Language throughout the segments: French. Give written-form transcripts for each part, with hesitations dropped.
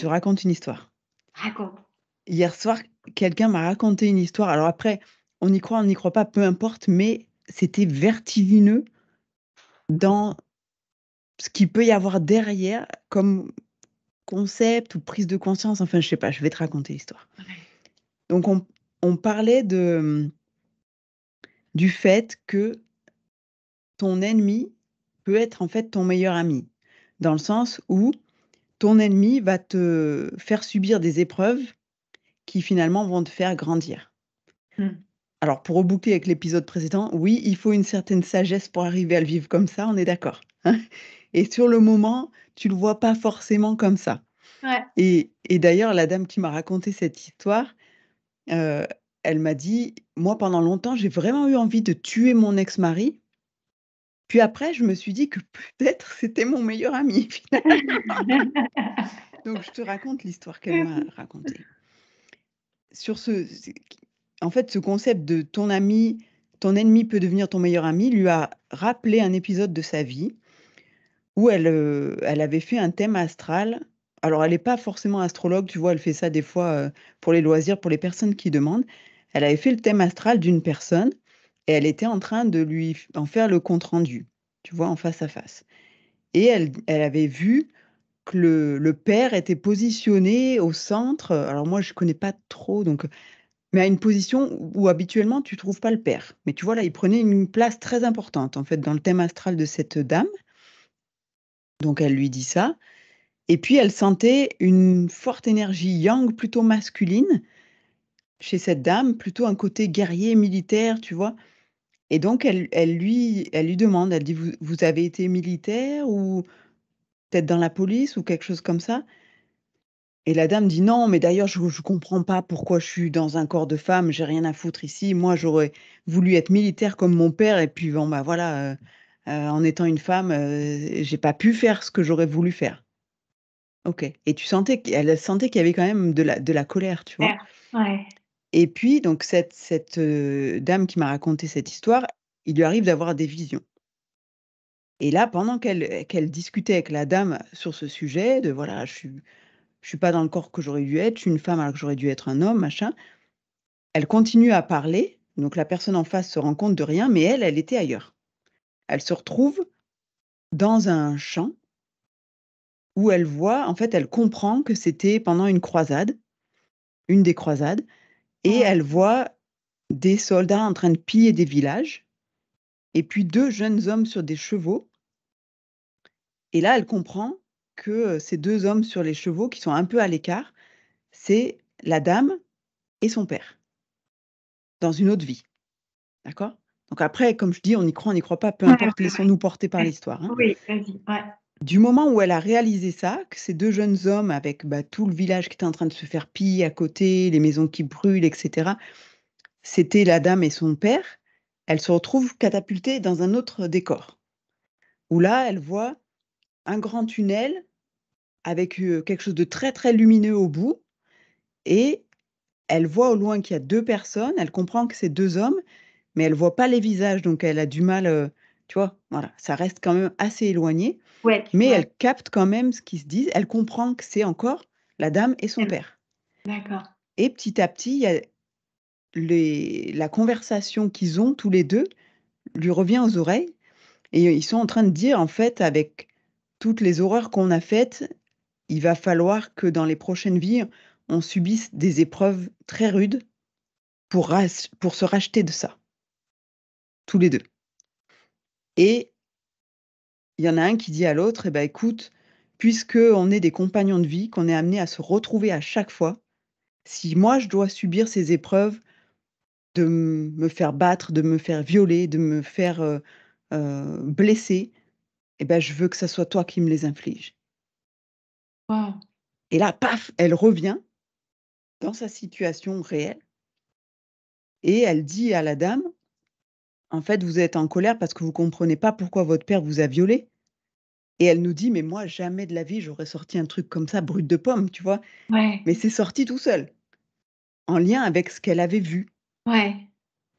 te raconte une histoire. Raconte. Hier soir, quelqu'un m'a raconté une histoire. Alors après, on y croit, on n'y croit pas, peu importe, mais c'était vertigineux dans ce qu'il peut y avoir derrière comme concept ou prise de conscience. Enfin, je sais pas, je vais te raconter l'histoire. Ouais. Donc, on parlait du fait que ton ennemi peut être en fait ton meilleur ami. Dans le sens où ton ennemi va te faire subir des épreuves qui finalement vont te faire grandir. Mmh. Alors, pour reboucler avec l'épisode précédent, oui, il faut une certaine sagesse pour arriver à le vivre comme ça, on est d'accord, hein? Et sur le moment, tu le vois pas forcément comme ça. Ouais. Et d'ailleurs, la dame qui m'a raconté cette histoire, heu, elle m'a dit: «Moi, pendant longtemps, j'ai vraiment eu envie de tuer mon ex-mari. Puis après, je me suis dit que peut-être c'était mon meilleur ami finalement». Donc je te raconte l'histoire qu'elle m'a racontée. Sur en fait, ce concept de ton ennemi peut devenir ton meilleur ami lui a rappelé un épisode de sa vie où elle avait fait un thème astral. Alors elle est pas forcément astrologue, tu vois? Elle fait ça des fois, pour les loisirs, pour les personnes qui demandent. Elle avait fait le thème astral d'une personne et elle était en train de lui f en faire le compte rendu, tu vois? En face à face et elle avait vu que le père était positionné au centre, alors moi je connais pas trop donc mais à une position où habituellement tu trouves pas le père. Mais tu vois là, il prenait une place très importante en fait dans le thème astral de cette dame. Donc elle lui dit ça et puis elle sentait une forte énergie yang plutôt masculine chez cette dame, plutôt un côté guerrier militaire, tu vois? Et donc elle lui demande, elle dit: «Vous avez été militaire ou peut-être dans la police ou quelque chose comme ça?» Et la dame dit: «Non, mais d'ailleurs je comprends pas pourquoi je suis dans un corps de femme, j'ai rien à foutre ici. Moi j'aurais voulu être militaire comme mon père et puis bon, bah, voilà, en étant une femme, j'ai pas pu faire ce que j'aurais voulu faire». OK et tu sentais qu'elle sentait qu'il y avait quand même de la colère, tu vois? Super. Ouais. Et puis donc cette dame qui m'a raconté cette histoire, il lui arrive d'avoir des visions et là pendant qu'elle discutait avec la dame sur ce sujet de voilà: «Je suis pas dans le corps que j'aurais dû être, je suis une femme alors que j'aurais dû être un homme, machin». Elle continue à parler, donc la personne en face se rend compte de rien, mais elle était ailleurs. Elle se retrouve dans un champ où elle voit en fait, elle comprend que c'était pendant une croisade, une des croisades et Ouais. elle voit des soldats en train de piller des villages et puis 2 jeunes hommes sur des chevaux et là, elle comprend que, ces 2 hommes sur les chevaux qui sont un peu à l'écart, c'est la dame et son père, dans une autre vie, d'accord? Donc après, comme je dis, on y croit, on n'y croit pas, peu Ouais, importe, ouais, laissons-nous porter par ouais. l'histoire, hein. Oui, vas-y, ouais. Du moment où elle a réalisé ça, que ces 2 jeunes hommes avec, bah, tout le village qui était en train de se faire piller à côté, les maisons qui brûlent et cetera, c'était la dame et son père, elle se retrouve catapultée dans un autre décor. Où là, elle voit un grand tunnel avec, quelque chose de très, très lumineux au bout et elle voit au loin qu'il y a 2 personnes, elle comprend que c'est 2 hommes, mais elle voit pas les visages donc elle a du mal, tu vois? Voilà, ça reste quand même assez éloigné. Ouais, Mais ouais. elle capte quand même ce qu'ils se disent. Elle comprend que c'est encore la dame et son Elle père d'accord. et petit à petit, il y a la conversation qu'ils ont tous les 2 lui revient aux oreilles et ils sont en train de dire: «En fait, avec toutes les horreurs qu'on a faites, il va falloir que dans les prochaines vies, on subisse des épreuves très rudes pour se racheter de ça», tous les 2. Et il y en a un qui dit à l'autre: «Eh bah, écoute, puisqu'on est des compagnons de vie, qu'on est amenés à se retrouver à chaque fois, si moi je dois subir ces épreuves de me faire battre, de me faire violer, de me faire, blesser et ben, je veux que ça soit toi qui me les infliges». Waouh! Et là, paf, elle revient dans sa situation réelle et elle dit à la dame: «En fait, vous êtes en colère parce que vous comprenez pas pourquoi votre père vous a violés». Et elle nous dit: «Mais moi, jamais de la vie, j'aurais sorti un truc comme ça brut de pomme», tu vois? Ouais, Mais c'est sorti tout seul, en lien avec ce qu'elle avait vu. ouais.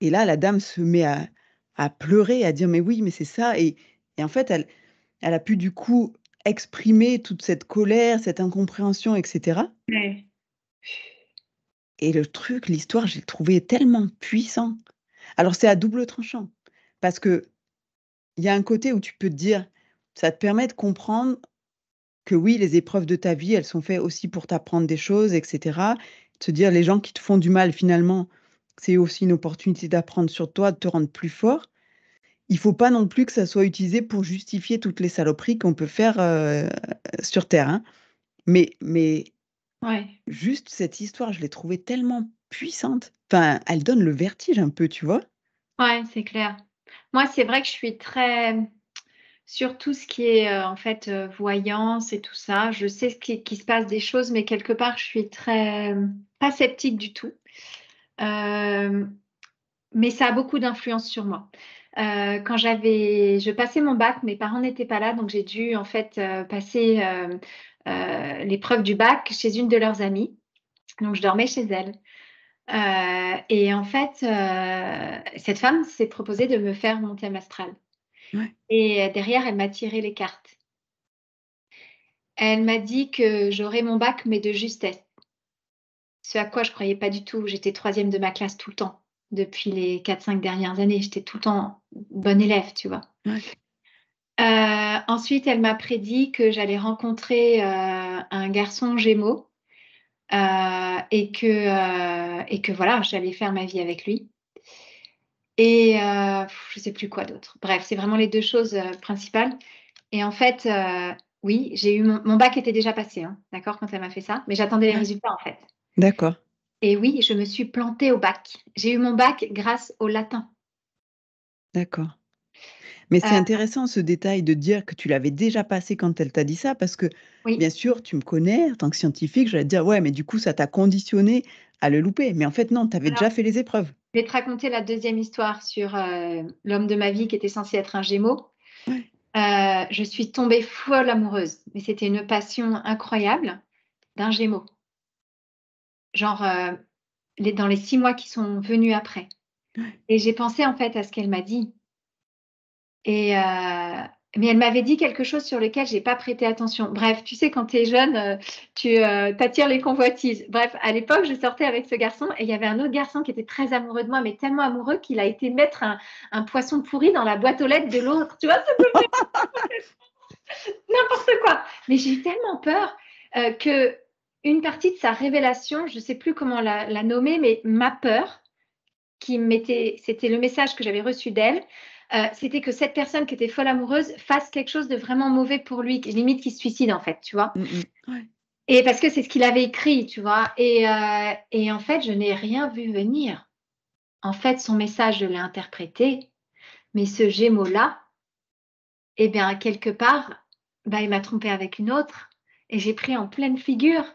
Et là, la dame se met à pleurer, à dire: «Mais oui, mais c'est ça» et en fait, elle a pu du coup exprimer toute cette colère, cette incompréhension et cetera Ouais. et le truc, l'histoire, j'ai trouvé tellement puissant. Alors c'est à double tranchant parce qu'il y a un côté où tu peux te dire ça te permet de comprendre que oui, les épreuves de ta vie, elles sont faites aussi pour t'apprendre des choses et cetera. Te dire les gens qui te font du mal finalement, c'est aussi une opportunité d'apprendre sur toi, de te rendre plus fort. Il faut pas non plus que ça soit utilisé pour justifier toutes les saloperies qu'on peut faire, sur terre, hein. Mais Ouais. juste cette histoire, je l'ai trouvée tellement puissante. Enfin, elle donne le vertige un peu, tu vois? Ouais, c'est clair. Moi, c'est vrai que je suis très sur tout ce qui est, en fait, voyance et tout ça. Je sais ce qu'il se passe des choses, mais quelque part, je suis très, pas sceptique du tout. Hem, mais ça a beaucoup d'influence sur moi. Quand je passais mon bac, mes parents n'étaient pas là, donc j'ai dû, en fait, passer, l'épreuve du bac chez une de leurs amies. Donc je dormais chez elle. Et en fait, cette femme s'est proposée de me faire mon thème astral Ouais, et derrière, elle m'a tiré les cartes. Elle m'a dit que j'aurais mon bac, mais de justesse. Ce à quoi je croyais pas du tout. J'étais troisième de ma classe tout le temps. Depuis les 4-5 dernières années, j'étais tout le temps bonne élève, tu vois? ouais, Ensuite, elle m'a prédit que j'allais rencontrer, un garçon Gémeaux, et que voilà, j'allais faire ma vie avec lui. Et je sais plus quoi d'autre. Bref, c'est vraiment les 2 choses, principales et en fait, oui, j'ai eu mon bac était déjà passé, hein, d'accord, quand elle m'a fait ça, mais j'attendais les ouais. résultats, en fait D'accord, et oui, je me suis plantée au bac. J'ai eu mon bac grâce au latin. d'accord. Mais c'est Heu, intéressant ce détail de dire que tu l'avais déjà passé quand elle t'a dit ça parce que, bien oui, sûr, tu me connais en tant que scientifique, j'allais te dire: «Ouais, mais du coup, ça t'a conditionné à le louper». Mais en fait, non, tu avais alors, déjà fait les épreuves. je vais te raconter la deuxième histoire sur, l'homme de ma vie qui était censé être un Gémeaux. Ouais, Je suis tombée folle amoureuse, mais c'était une passion incroyable d'un Gémeaux. Genre, dans les 6 mois qui sont venus après ouais. et j'ai pensé, en fait, à ce qu'elle m'a dit. Et mais elle m'avait dit quelque chose sur lequel j'ai pas prêté attention. Bref, tu sais quand tu es jeune, tu, attires les convoitises. Bref, à l'époque, je sortais avec ce garçon et il y avait un autre garçon qui était très amoureux de moi, mais tellement amoureux qu'il a été mettre un poisson pourri dans la boîte aux lettres de l'autre. Tu vois? Ça peut faire n'importe quoi. Mais j'ai eu tellement peur, qu'une partie de sa révélation, je sais plus comment la nommer, mais ma peur c'était le message que j'avais reçu d'elle, c'était que cette personne qui était folle amoureuse fasse quelque chose de vraiment mauvais pour lui, limite qu'il se suicide en fait, tu vois? Mmh mh. Ouais. Et parce que c'est ce qu'il avait écrit, tu vois? Et en fait, je n'ai rien vu venir. En fait, son message, je l'ai interprété, mais ce Gémeaux-là, et bien, quelque part, bah, il m'a trompée avec une autre et j'ai pris en pleine figure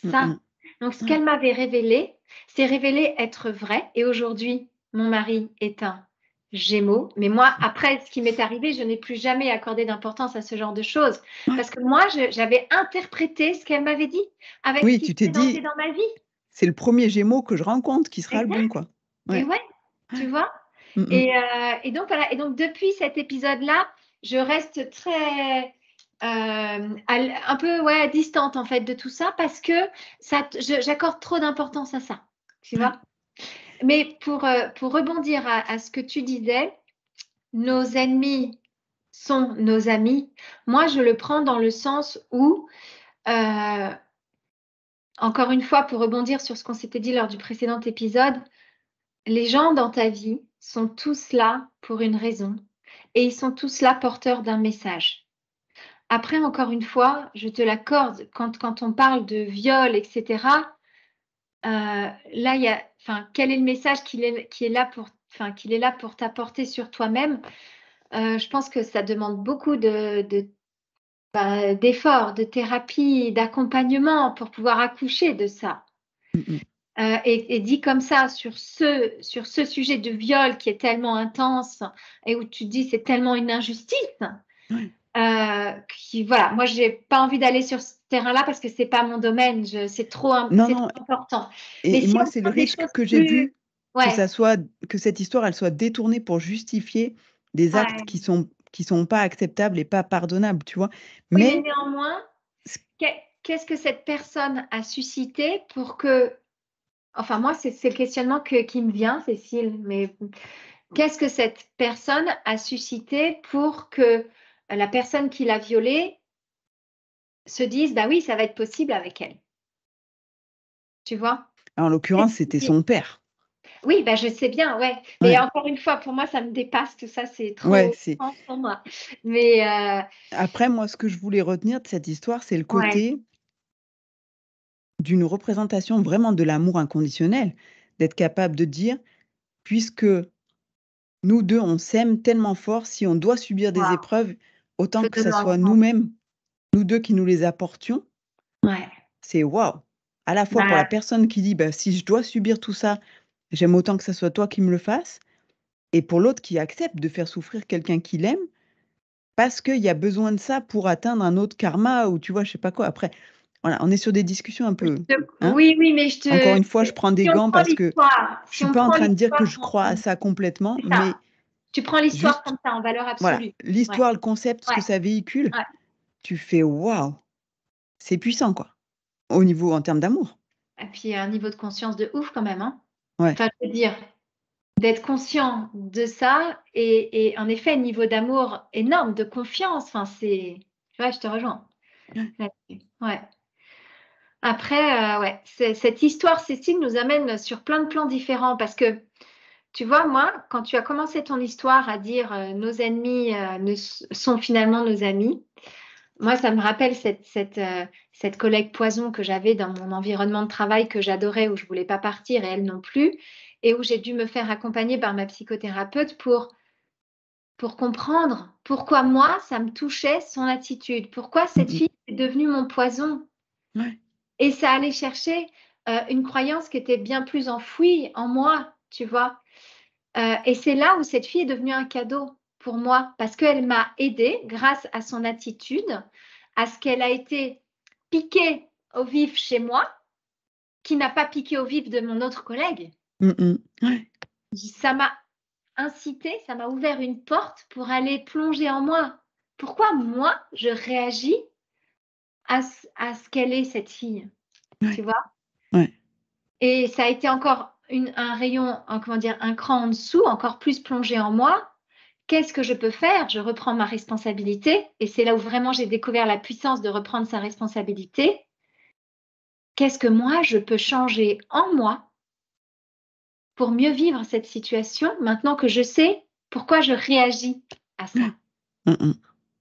Mmh ça. mh. Donc ce Ouais. qu'elle m'avait révélé, c'est révélé être vrai et aujourd'hui, mon mari est un Gémeaux. Mais moi, après ce qui m'est arrivé, je n'ai plus jamais accordé d'importance à ce genre de choses Ouais. parce que moi, j'avais interprété ce qu'elle m'avait dit avec ce Oui, qui tu se t'es présentait dit: dans ma vie. «C'est le premier Gémeaux que je rencontre qui sera le bon, Exact quoi». et Ouais. ouais, tu Ouais. vois? Mmh mh. Et donc voilà et donc depuis cet épisode-là, je reste très, al un peu, ouais, distante en fait de tout ça parce que ça t je j'accorde trop d'importance à ça, tu Ouais. vois? Mais pour rebondir à ce que tu disais, nos ennemis sont nos amis. Moi, je le prends dans le sens où, heu, encore une fois, pour rebondir sur ce qu'on s'était dit lors du précédent épisode, les gens dans ta vie sont tous là pour une raison et ils sont tous là porteurs d'un message. Après, encore une fois, je te l'accorde, quand on parle de viol, et cetera, là, il y a enfin, quel est le message qui est là pour enfin, qu'il est là pour t'apporter sur toi-même? Je pense que ça demande beaucoup d'efforts, de thérapie, d'accompagnement pour pouvoir accoucher de ça. Mmh mh. Et dit comme ça, sur ce sujet de viol qui est tellement intense et où tu te dis: «C'est tellement une injustice», Ouais. qui voilà, moi j'ai pas envie d'aller sur ce terrain-là parce que c'est pas mon domaine, je Non, c'est non trop important. Mais et si moi, on c'est le prend des risque choses que j'ai plus vu, que ouais, ça soit que cette histoire, elle soit détournée pour justifier des actes qui ouais, sont qui sont pas acceptables et pas pardonnables, tu vois? Oui, mais Mais néanmoins, c qu'est-ce que cette personne a suscité pour que enfin moi, c'est le questionnement qui me vient, Cécile, mais qu'est-ce que cette personne a suscité pour que la personne qui l'a violée se dise: «Bah oui, ça va être possible avec elle», tu vois? en l'occurrence, c'était son père. Oui, bah, je sais bien, ouais, mais Ouais, encore une fois, pour moi, ça me dépasse tout ça, c'est ouais, trop c'est grand pour moi. Mais après moi, ce que je voulais retenir de cette histoire, c'est le ouais, côté d'une représentation vraiment de l'amour inconditionnel, d'être capable de dire: «Puisque nous 2 on s'aime tellement fort, si on doit subir des waouh, épreuves, autant que ça faisons-le soit ensemble. nous-mêmes, nous 2 qui nous les apportions». Ouais, C'est waouh! À la fois pour la bah, personne qui dit: «Bah, si je dois subir tout ça, j'aime autant que ça soit toi qui me le fasses», et pour l'autre qui accepte de faire souffrir quelqu'un qu'il aime, parce qu'il y a besoin de ça pour atteindre un autre karma ou tu vois, je sais pas quoi. Après, voilà, on est sur des discussions un peu, hein? oui, oui, mais Encore une fois, je prends des si on gants prend parce que l'histoire je si suis on pas en prend train de dire que l'histoire je crois à ça complètement, c'est ça, mais tu prends l'histoire juste, comme ça, en valeur voilà, absolue. Ouais, l'histoire, le concept, ce ouais, que ça véhicule, ouais. tu fais: «Waouh, c'est puissant, quoi», au niveau en termes d'amour. Et puis un niveau de conscience de ouf quand même, hein. Ouais. Enfin, je veux dire, d'être conscient de ça et en effet, niveau d'amour énorme, de confiance, enfin c'est ouais, je te rejoins Ouais. là-dessus. Ouais. Après, ouais, cette histoire, Cécile, nous amène sur plein de plans différents parce que, tu vois, moi, quand tu as commencé ton histoire à dire, «Nos ennemis, ne sont finalement nos amis», moi, ça me rappelle cette collègue poison que j'avais dans mon environnement de travail que j'adorais, où je voulais pas partir et elle non plus et où j'ai dû me faire accompagner par ma psychothérapeute pour comprendre pourquoi moi, ça me touchait son attitude. Pourquoi Mmh cette mh. fille est devenue mon poison Ouais. et ça allait chercher, une croyance qui était bien plus enfouie en moi, tu vois? Et c'est là où cette fille est devenue un cadeau pour moi parce qu'elle m'a aidée grâce à son attitude, à ce qu'elle a été piquée au vif chez moi, qui n'a pas piqué au vif de mon autre collègue. Mmh mh. Ouais. Ça m'a incitée, ça m'a ouvert une porte pour aller plonger en moi. Pourquoi moi, je réagis à ce qu'elle est cette fille, tu Ouais. vois? Ouais. Et ça a été encore un rayon, un comment dire? Un cran en dessous, encore plus plongé en moi. Qu'est-ce que je peux faire? Je reprends ma responsabilité et c'est là où vraiment j'ai découvert la puissance de reprendre sa responsabilité. Qu'est-ce que moi je peux changer en moi pour mieux vivre cette situation maintenant que je sais pourquoi je réagis à ça, Ouais. Mmh mh.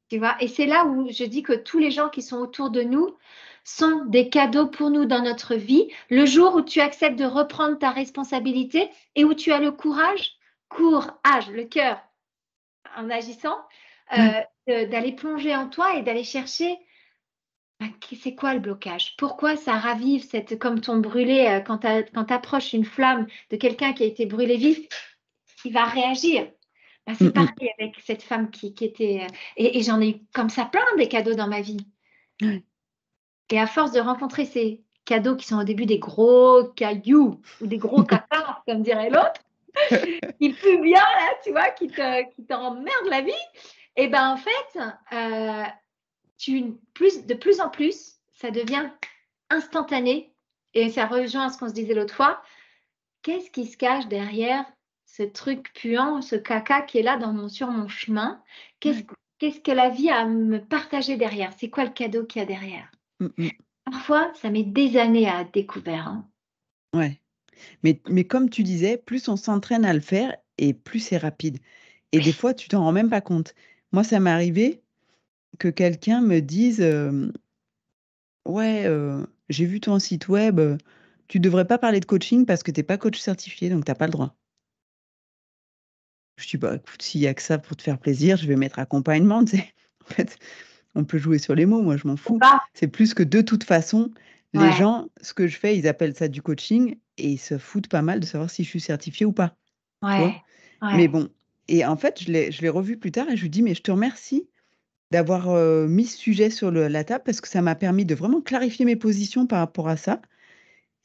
tu vois? Et c'est là où je dis que tous les gens qui sont autour de nous sont des cadeaux pour nous dans notre vie. Le jour où tu acceptes de reprendre ta responsabilité et où tu as le courage, le cœur en agissant, Ouais. d'aller plonger en toi et d'aller chercher, bah, c'est quoi le blocage? Pourquoi ça ravive cette comme ton brûlé, quand tu approches une flamme de quelqu'un qui a été brûlé vif, il va réagir. Bah, c'est Mmh mh. pareil avec cette femme qui était, et j'en ai eu comme ça plein des cadeaux dans ma vie Ouais. et à force de rencontrer ces cadeaux qui sont au début des gros cailloux ou des gros caca comme dirait l'autre, qui puent bien là, tu vois? Qui t'emmerdent la vie et ben, en fait, de plus en plus, ça devient instantané et ça rejoint ce qu'on se disait l'autre fois. Qu'est-ce qui se cache derrière ce truc puant, ce caca qui est là sur mon chemin? Qu'est-ce Ouais. qu'est-ce que la vie a à me partager derrière? C'est quoi le cadeau qu'il y a derrière? Mmh mh. Parfois, ça met des années à être découvert, hein. Ouais. Mais comme tu disais, plus on s'entraîne à le faire et plus c'est rapide et des Oui, fois, tu t'en rends même pas compte. Moi, ça m'est arrivé que quelqu'un me dise, «Ouais, j'ai vu ton site web, tu devrais pas parler de coaching parce que tu es pas coach certifié, donc tu as pas le droit». Je dis: «Bah, écoute, s'il y a que ça pour te faire plaisir, je vais mettre accompagnement», tu sais? En fait, on peut jouer sur les mots, moi je m'en ou fous. pas. C'est plus que de toute façon, les Ouais, gens, ce que je fais, ils appellent ça du coaching et ils se foutent pas mal de savoir si je suis certifiée ou pas, tu vois? ouais, Mais ouais. bon, et en fait, je l'ai revu plus tard et je lui dis: «Mais je te remercie d'avoir, mis ce sujet sur la table parce que ça m'a permis de vraiment clarifier mes positions par rapport à ça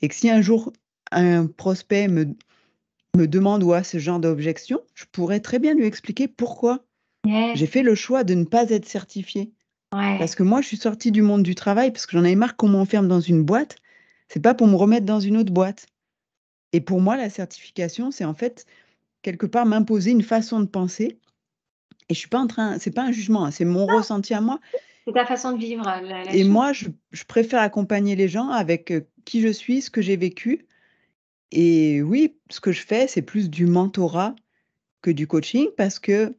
et que si un jour un prospect me demande ou a ce genre d'objection, je pourrais très bien lui expliquer pourquoi». Yes. J'ai fait le choix de ne pas être certifiée. Parce Ouais. que moi, je suis sortie du monde du travail parce que j'en avais marre qu'on m'enferme dans une boîte. C'est pas pour me remettre dans une autre boîte. Et pour moi, la certification, c'est en fait, quelque part, m'imposer une façon de penser. Et je suis pas en train, c'est pas un jugement, hein, c'est mon ressenti à moi. C'est ta façon de vivre, la Et chose. moi, je préfère accompagner les gens avec qui je suis, ce que j'ai vécu. Et oui, ce que je fais, c'est plus du mentorat que du coaching parce que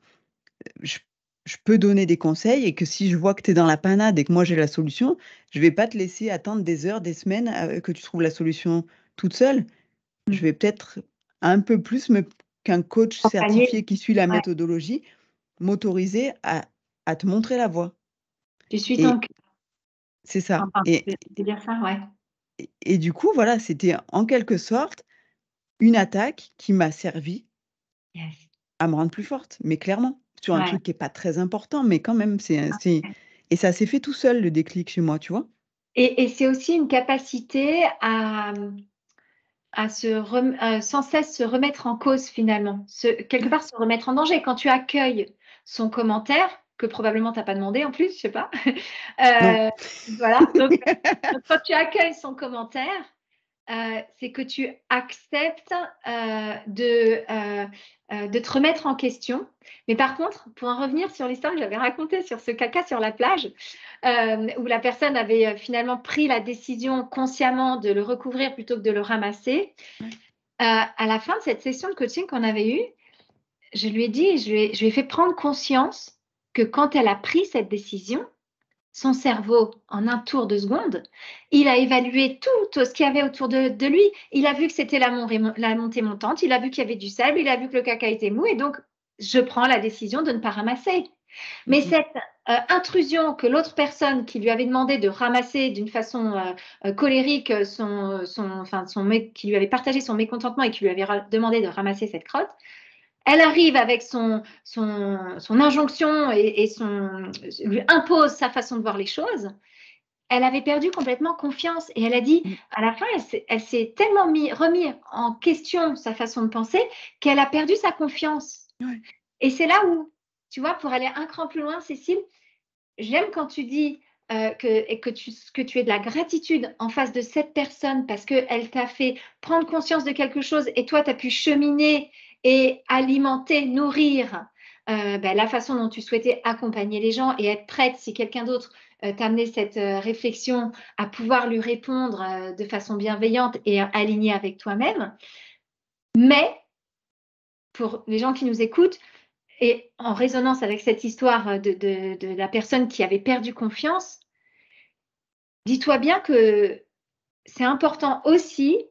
je je peux donner des conseils et que si je vois que tu es dans la panade et que moi j'ai la solution, je vais pas te laisser attendre des heures, des semaines, que tu trouves la solution toute seule. Je Mmh. vais peut-être un peu plus me qu'un coach Accompagner, certifié qui suit la ouais, méthodologie, m'autoriser à te montrer la voie tu suis ton et cœur. c'est ça Enfin, je vais dire ça, ouais. et du coup, voilà, c'était en quelque sorte une attaque qui m'a servi Yes. à me rendre plus forte, mais clairement, sur un Ouais. truc qui est pas très important, mais quand même, c'est et ça s'est fait tout seul le déclic chez moi, tu vois? Et c'est aussi une capacité à sans cesse se remettre en cause finalement, quelque Ouais. part se remettre en danger. Quand tu accueilles son commentaire, que probablement tu as pas demandé en plus, je sais pas, Non. heu, voilà, donc quand tu accueilles son commentaire, c'est que tu acceptes, de te remettre en question. Mais par contre, pour en revenir sur l'histoire que j'avais racontée sur ce caca sur la plage, où la personne avait, finalement pris la décision consciemment de le recouvrir plutôt que de le ramasser. Ouais. À la fin de cette session de coaching qu'on avait eue, je lui ai dit, je lui ai fait prendre conscience que quand elle a pris cette décision, son cerveau, en un tour de seconde, il a évalué tout ce qu'il y avait autour de lui. Il a vu que c'était la montée montante, il a vu qu'il y avait du sable, il a vu que le caca était mou et donc je prends la décision de ne pas ramasser. Mmh Mais mh. cette, intrusion que l'autre personne qui lui avait demandé de ramasser d'une façon, colérique, son mé qui lui avait partagé son mécontentement et qui lui avait demandé de ramasser cette crotte, elle arrive avec son injonction et lui impose sa façon de voir les choses. Elle avait perdu complètement confiance et elle a dit, Mmh. à la fin, elle s'est tellement remis en question sa façon de penser qu'elle a perdu sa confiance. Ouais. Et c'est là où, tu vois, pour aller un cran plus loin, Cécile, j'aime quand tu dis que tu aies de la gratitude en face de cette personne parce qu'elle t'a fait prendre conscience de quelque chose et toi, tu as pu cheminer et alimenter, nourrir ben, la façon dont tu souhaitais accompagner les gens et être prête, si quelqu'un d'autre t'a amené cette réflexion, à pouvoir lui répondre de façon bienveillante et alignée avec toi-même. Mais pour les gens qui nous écoutent, et en résonance avec cette histoire de la personne qui avait perdu confiance, dis-toi bien que c'est important aussi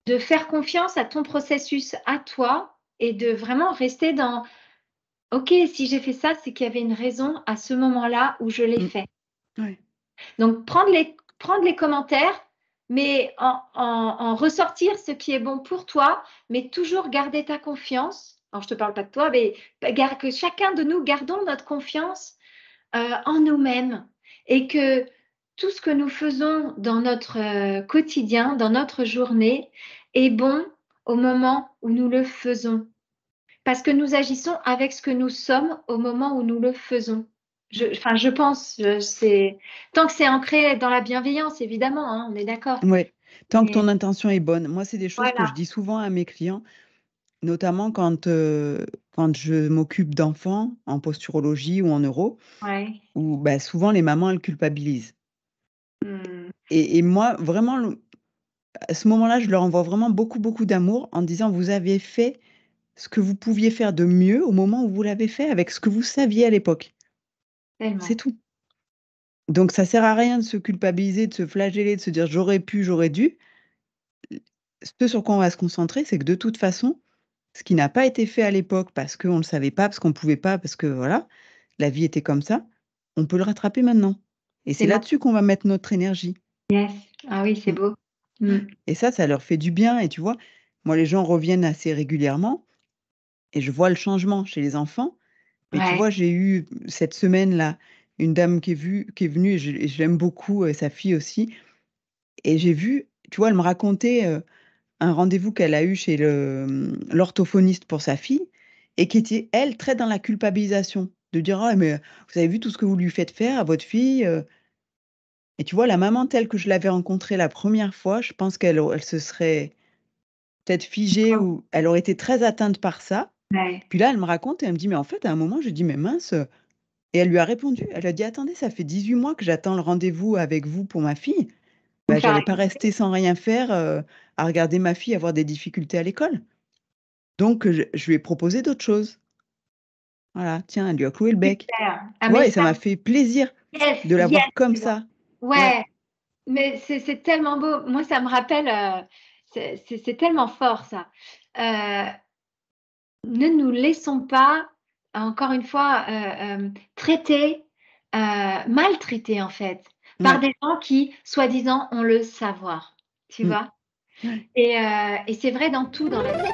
de faire confiance à ton processus, à toi et de vraiment rester dans: «OK, si j'ai fait ça, c'est qu'il y avait une raison à ce moment-là où je l'ai Mmh. fait». Ouais. Donc prendre les commentaires, mais en ressortir ce qui est bon pour toi, mais toujours garder ta confiance. Alors je te parle pas de toi, mais que chacun de nous gardons notre confiance en nous-mêmes et que tout ce que nous faisons dans notre quotidien, dans notre journée, est bon au moment où nous le faisons. Parce que nous agissons avec ce que nous sommes au moment où nous le faisons. Enfin, je pense, tant que c'est ancré dans la bienveillance, évidemment, hein, on est d'accord. Ouais. Tant que Mais ton intention est bonne. Moi, c'est des choses que voilà, je dis souvent à mes clients, notamment quand je m'occupe d'enfants en posturologie ou en neuro, ouais. où, bah, souvent les mamans, elles culpabilisent Mmh. et moi, vraiment, à ce moment-là, je leur envoie vraiment beaucoup, beaucoup d'amour en disant: «Vous avez fait ce que vous pouviez faire de mieux au moment où vous l'avez fait avec ce que vous saviez à l'époque. C'est Tellement. tout». Donc ça sert à rien de se culpabiliser, de se flageller, de se dire: «J'aurais pu, j'aurais dû». Ce sur quoi on va se concentrer, c'est que de toute façon, ce qui n'a pas été fait à l'époque parce qu'on ne le savait pas, parce qu'on ne pouvait pas, parce que voilà, la vie était comme ça, on peut le rattraper maintenant et C'est c'est ma là-dessus qu'on va mettre notre énergie. Yes. Ah oui, c'est Mmh. beau. Mmh. Ouais et ça leur fait du bien et tu vois, moi, les gens reviennent assez régulièrement et je vois le changement chez les enfants. Mais tu Ouais. vois, j'ai eu cette semaine-là, une dame qui est venue et je l'aime beaucoup, sa fille aussi et j'ai vu, tu vois, elle me racontait, un rendez-vous qu'elle a eu chez l'orthophoniste pour sa fille et qui était, elle, très dans la culpabilisation, de dire: «Ah mais vous avez vu tout ce que vous lui faites faire à votre fille?» Et tu vois, la maman telle que je l'avais rencontrée la première fois, je pense elle se serait peut-être figée ou elle aurait été très atteinte par ça. Ouais, Puis là, elle me raconte et elle me dit: «Mais en fait, à un moment, je dis: "Mais mince", et elle lui a répondu, elle a dit: «Attendez, ça fait 18 mois que j'attends le rendez-vous avec vous pour ma fille. pour Bah, faire j'allais pas rester sans rien faire, à regarder ma fille avoir des difficultés à l'école. Donc je lui ai proposé d'autres choses». Voilà, tiens, elle lui a cloué le bec. super. Ah Tu mais vois? Et ça ça, m'a fait plaisir yes, de la yes, voir comme tu vois? ça. Ouais. Ouais, mais c'est tellement beau. Moi, ça me rappelle, c'est tellement fort ça. Heu, Ne nous laissons pas, encore une fois, traiter, maltraiter en fait, par Ouais. des gens qui, soi-disant, ont le savoir, tu Mmh. vois? Ouais. Et c'est vrai dans tout dans la vie.